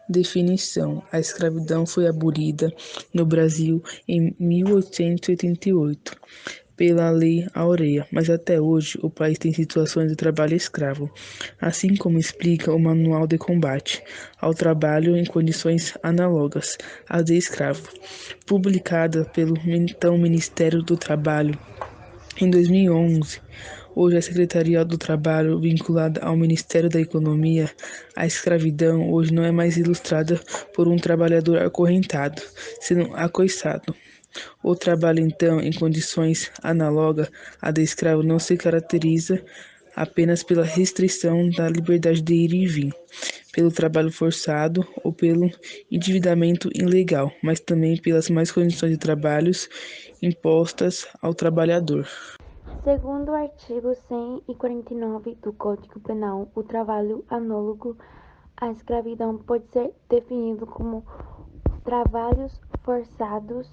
Definição: a escravidão foi abolida no Brasil em 1888 pela Lei Áurea, mas até hoje o país tem situações de trabalho escravo, assim como explica o Manual de Combate ao Trabalho em Condições Análogas às de escravo, publicada pelo então Ministério do Trabalho em 2011. Hoje, a Secretaria do Trabalho, vinculada ao Ministério da Economia, a escravidão hoje não é mais ilustrada por um trabalhador acorrentado, sendo acoiçado. O trabalho, então, em condições análogas à de escravo não se caracteriza apenas pela restrição da liberdade de ir e vir, pelo trabalho forçado ou pelo endividamento ilegal, mas também pelas más condições de trabalhos impostas ao trabalhador. Segundo o artigo 149 do Código Penal, o trabalho análogo à escravidão pode ser definido como trabalhos forçados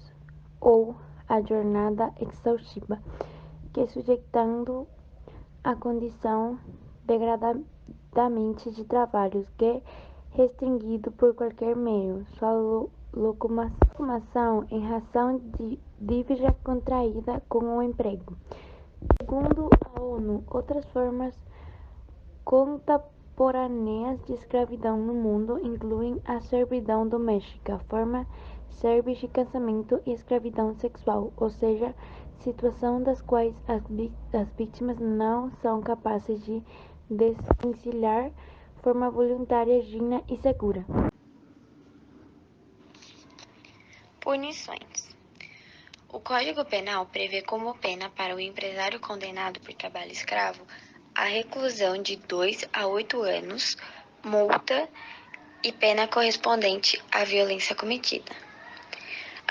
ou a jornada exaustiva, que sujeitando a condição degradadamente de trabalhos que restringido por qualquer meio, sua locomoção em razão de dívida contraída com o emprego. Segundo a ONU, outras formas contemporâneas de escravidão no mundo incluem a servidão doméstica, forma serve de casamento e escravidão sexual, ou seja, situação das quais as vítimas não são capazes de desvencilhar forma voluntária, digna e segura. Punições. O Código Penal prevê como pena para o empresário condenado por trabalho escravo a reclusão de 2 a 8 anos, multa e pena correspondente à violência cometida.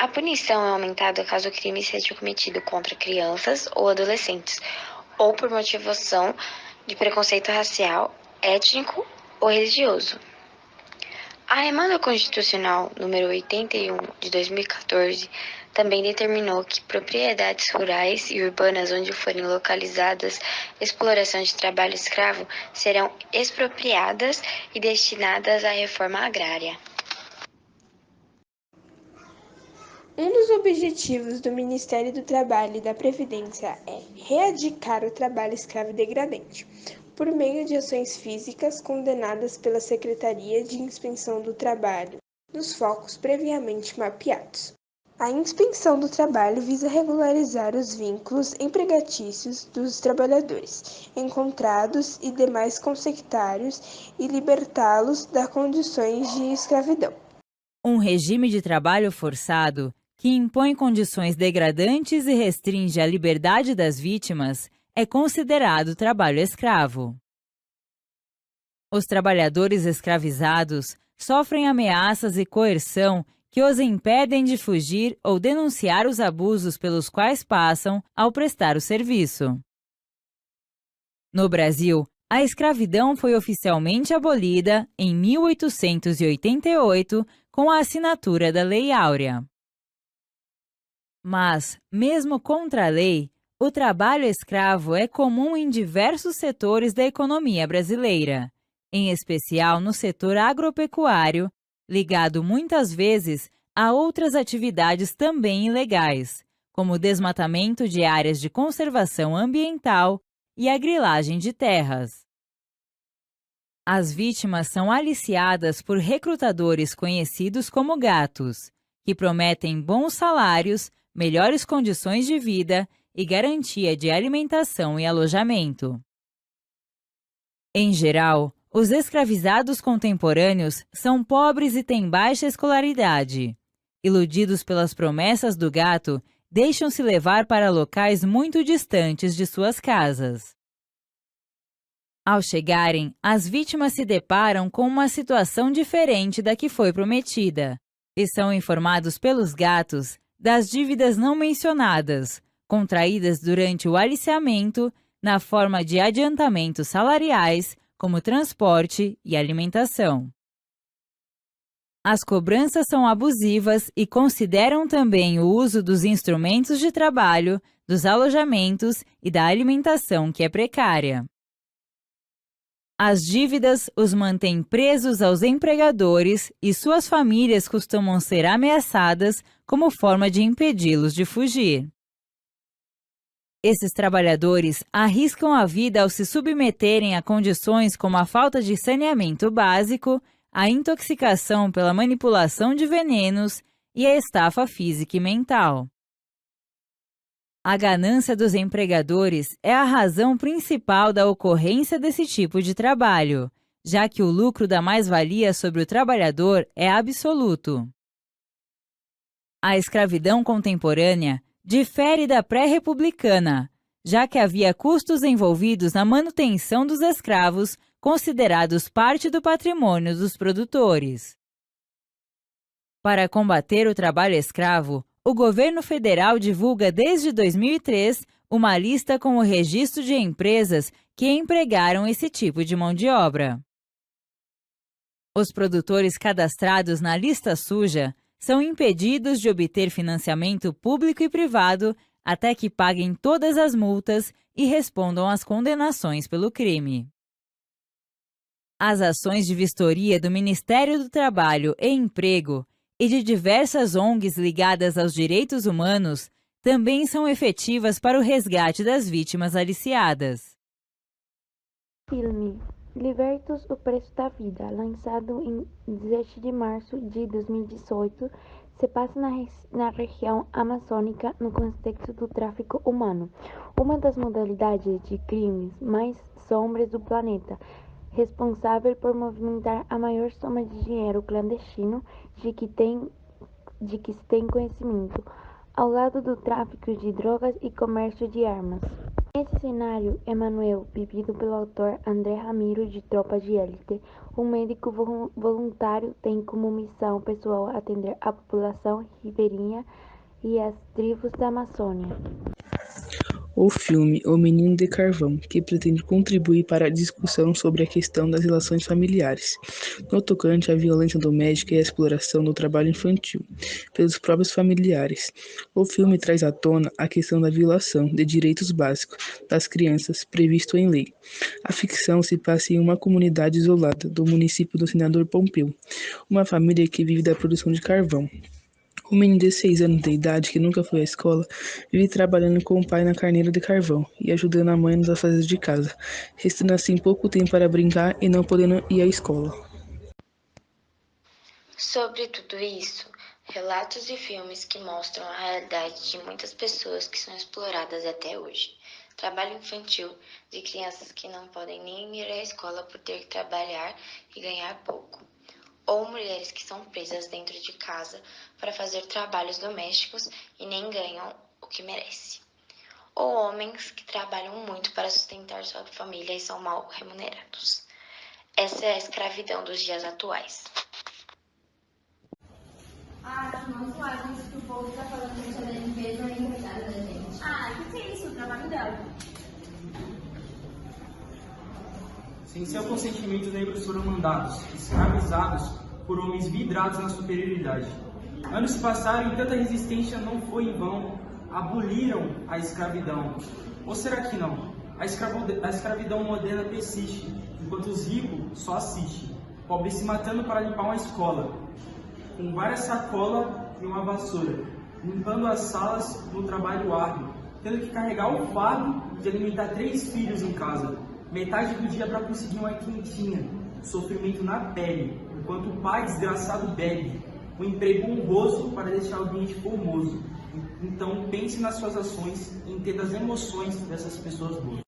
A punição é aumentada caso o crime seja cometido contra crianças ou adolescentes, ou por motivação de preconceito racial, étnico ou religioso. A Emenda Constitucional número 81 de 2014 também determinou que propriedades rurais e urbanas onde forem localizadas exploração de trabalho escravo serão expropriadas e destinadas à reforma agrária. Um dos objetivos do Ministério do Trabalho e da Previdência é erradicar o trabalho escravo degradante, por meio de ações físicas condenadas pela Secretaria de Inspeção do Trabalho, nos focos previamente mapeados. A inspeção do trabalho visa regularizar os vínculos empregatícios dos trabalhadores encontrados e demais consectários e libertá-los das condições de escravidão. Um regime de trabalho forçado que impõe condições degradantes e restringe a liberdade das vítimas é considerado trabalho escravo. Os trabalhadores escravizados sofrem ameaças e coerção que os impedem de fugir ou denunciar os abusos pelos quais passam ao prestar o serviço. No Brasil, a escravidão foi oficialmente abolida em 1888 com a assinatura da Lei Áurea. Mas, mesmo contra a lei, o trabalho escravo é comum em diversos setores da economia brasileira, em especial no setor agropecuário, ligado muitas vezes a outras atividades também ilegais, como o desmatamento de áreas de conservação ambiental e a grilagem de terras. As vítimas são aliciadas por recrutadores conhecidos como gatos, que prometem bons salários, melhores condições de vida e garantia de alimentação e alojamento. Em geral, os escravizados contemporâneos são pobres e têm baixa escolaridade. Iludidos pelas promessas do gato, deixam-se levar para locais muito distantes de suas casas. Ao chegarem, as vítimas se deparam com uma situação diferente da que foi prometida e são informados pelos gatos das dívidas não mencionadas, contraídas durante o aliciamento na forma de adiantamentos salariais, como transporte e alimentação. As cobranças são abusivas e consideram também o uso dos instrumentos de trabalho, dos alojamentos e da alimentação que é precária. As dívidas os mantêm presos aos empregadores e suas famílias costumam ser ameaçadas como forma de impedi-los de fugir. Esses trabalhadores arriscam a vida ao se submeterem a condições como a falta de saneamento básico, a intoxicação pela manipulação de venenos e a estafa física e mental. A ganância dos empregadores é a razão principal da ocorrência desse tipo de trabalho, já que o lucro da mais-valia sobre o trabalhador é absoluto. A escravidão contemporânea difere da pré-republicana, já que havia custos envolvidos na manutenção dos escravos, considerados parte do patrimônio dos produtores. Para combater o trabalho escravo, o governo federal divulga desde 2003 uma lista com o registro de empresas que empregaram esse tipo de mão de obra. Os produtores cadastrados na lista suja são impedidos de obter financiamento público e privado até que paguem todas as multas e respondam às condenações pelo crime. As ações de vistoria do Ministério do Trabalho e Emprego e de diversas ONGs ligadas aos direitos humanos também são efetivas para o resgate das vítimas aliciadas. Filme Libertos, o Preço da Vida, lançado em 17 de março de 2018, se passa na região amazônica no contexto do tráfico humano, uma das modalidades de crimes mais sombrias do planeta, responsável por movimentar a maior soma de dinheiro clandestino de que se tem conhecimento, ao lado do tráfico de drogas e comércio de armas. Nesse cenário, Emanuel, vivido pelo autor André Ramiro de Tropa de Élite, um médico voluntário, tem como missão pessoal atender a população ribeirinha e as tribos da Amazônia. O filme O Menino de Carvão, que pretende contribuir para a discussão sobre a questão das relações familiares, no tocante à violência doméstica e à exploração do trabalho infantil pelos próprios familiares. O filme traz à tona a questão da violação de direitos básicos das crianças previsto em lei. A ficção se passa em uma comunidade isolada do município do Senador Pompeu, uma família que vive da produção de carvão. O menino de 6 anos de idade, que nunca foi à escola, vive trabalhando com o pai na carneira de carvão e ajudando a mãe nos afazeres de casa, restando assim pouco tempo para brincar e não podendo ir à escola. Sobre tudo isso, relatos e filmes que mostram a realidade de muitas pessoas que são exploradas até hoje. Trabalho infantil de crianças que não podem nem ir à escola por ter que trabalhar e ganhar pouco. Ou mulheres que são presas dentro de casa para fazer trabalhos domésticos e nem ganham o que merece. Ou homens que trabalham muito para sustentar sua família e são mal remunerados. Essa é a escravidão dos dias atuais. Não faz isso que o povo tá falando que ela é empresa ou empregada da gente. Que é isso? O trabalho dela. Sem seu consentimento, os negros foram mandados, escravizados por homens vidrados na superioridade. Anos se passaram e tanta resistência não foi em vão. Aboliram a escravidão. Ou será que não? A escravidão moderna persiste, enquanto os ricos só assistem. Pobres se matando para limpar uma escola, com várias sacolas e uma vassoura, limpando as salas no trabalho árduo, tendo que carregar o fardo de alimentar 3 filhos em casa. Metade do dia para conseguir uma quentinha, sofrimento na pele, enquanto o pai desgraçado bebe, um emprego honroso para deixar o ambiente formoso. Então pense nas suas ações e entenda as emoções dessas pessoas boas.